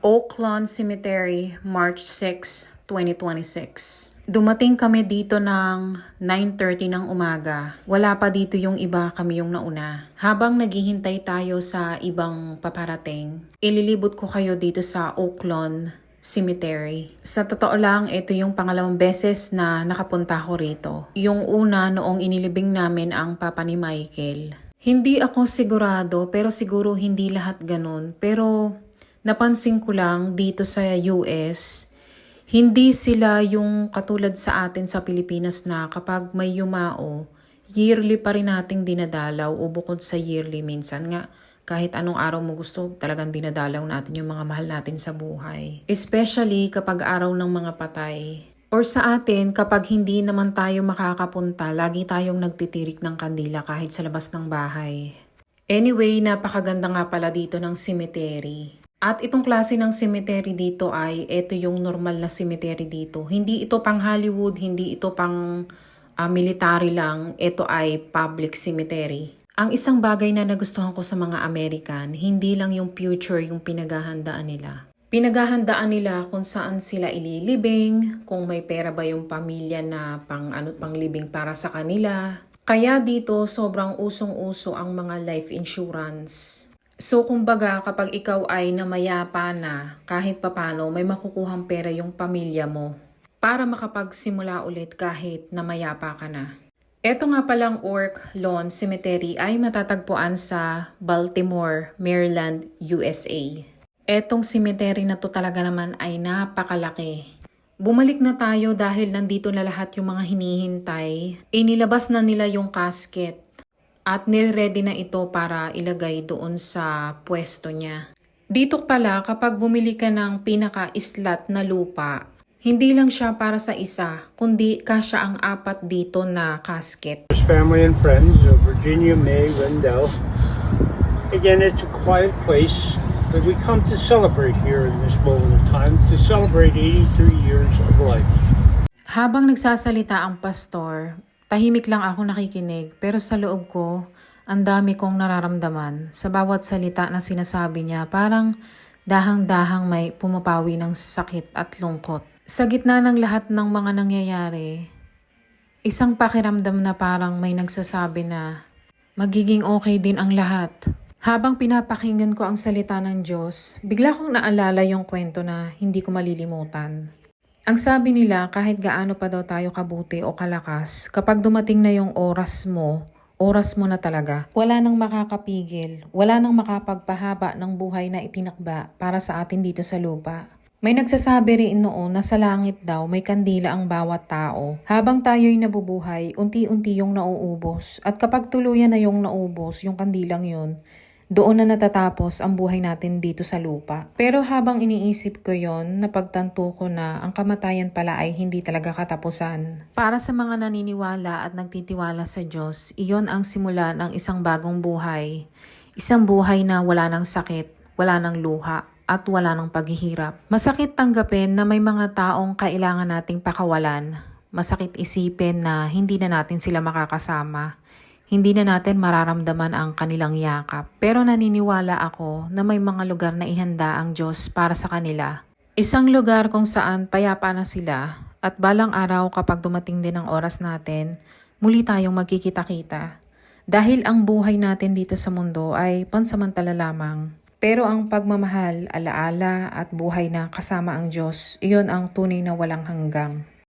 Oaklawn Cemetery, March 6, 2026. Dumating kami dito ng 9:30 ng umaga. Wala pa dito yung iba, kami yung nauna. Habang naghihintay tayo sa ibang paparating, ililibot ko kayo dito sa Oaklawn Cemetery. Sa totoo lang, ito yung pangalawang beses na nakapunta ko rito. Yung una noong inilibing namin ang papa ni Michael. Hindi ako sigurado, pero siguro hindi lahat ganun. Pero napansin ko lang dito sa US, hindi sila yung katulad sa atin sa Pilipinas na kapag may yumao, yearly pa rin nating dinadalaw o bukod sa yearly minsan nga. Kahit anong araw mo gusto, talagang dinadalaw natin yung mga mahal natin sa buhay. Especially kapag araw ng mga patay. Or sa atin, kapag hindi naman tayo makakapunta, lagi tayong nagtitirik ng kandila kahit sa labas ng bahay. Anyway, napakaganda nga pala dito ng cemetery. At itong klase ng cemetery dito ay, ito yung normal na cemetery dito. Hindi ito pang Hollywood, hindi ito pang military lang. Ito ay public cemetery. Ang isang bagay na nagustuhan ko sa mga American, hindi lang yung future yung pinaghahandaan nila. Pinaghahandaan nila kung saan sila ililibing, kung may pera ba yung pamilya na panglibing para sa kanila. Kaya dito sobrang usong-uso ang mga life insurance. So kumbaga kapag ikaw ay namayapa na, kahit papano may makukuhang pera yung pamilya mo para makapagsimula ulit kahit namayapa ka na. Ito nga palang Oaklawn Cemetery ay matatagpuan sa Baltimore, Maryland, USA. Etong cemetery na to talaga naman ay napakalaki. Bumalik na tayo dahil nandito na lahat yung mga hinihintay. Inilabas na nila yung casket. At nire-ready na ito para ilagay doon sa pwesto niya. Dito pala kapag bumili ka ng pinaka-islat na lupa, hindi lang siya para sa isa, kundi kasya ang 4 dito na casket. Family and friends of Virginia May Rendell. Again, it's a quiet place that we come to celebrate here in this moment of time, to celebrate 83 years of life. Habang nagsasalita ang pastor, tahimik lang ako nakikinig, pero sa loob ko, ang dami kong nararamdaman. Sa bawat salita na sinasabi niya, parang dahang-dahang may pumapawi ng sakit at lungkot. Sa gitna ng lahat ng mga nangyayari, isang pakiramdam na parang may nagsasabi na magiging okay din ang lahat. Habang pinapakinggan ko ang salita ng Diyos, bigla kong naalala yung kwento na hindi ko malilimutan. Ang sabi nila, kahit gaano pa daw tayo kabuti o kalakas, kapag dumating na yung oras mo na talaga. Wala nang makakapigil, wala nang makapagpahaba ng buhay na itinakda para sa atin dito sa lupa. May nagsasabi rin noon na sa langit daw may kandila ang bawat tao. Habang tayo'y nabubuhay, unti-unti yung nauubos. At kapag tuluyan na yung naubos, yung kandilang yun, doon na natatapos ang buhay natin dito sa lupa. Pero habang iniisip ko yon, napagtanto ko na ang kamatayan pala ay hindi talaga katapusan. Para sa mga naniniwala at nagtitiwala sa Diyos, iyon ang simula ng isang bagong buhay. Isang buhay na wala ng sakit, wala ng luha, at wala ng paghihirap. Masakit tanggapin na may mga taong kailangan nating pakawalan. Masakit isipin na hindi na natin sila makakasama. Hindi na natin mararamdaman ang kanilang yakap. Pero naniniwala ako na may mga lugar na ihanda ang Diyos para sa kanila. Isang lugar kung saan payapa na sila at balang araw kapag dumating din ang oras natin, muli tayong magkikita-kita. Dahil ang buhay natin dito sa mundo ay pansamantala lamang. Pero ang pagmamahal, alaala at buhay na kasama ang Diyos, iyon ang tunay na walang hanggang.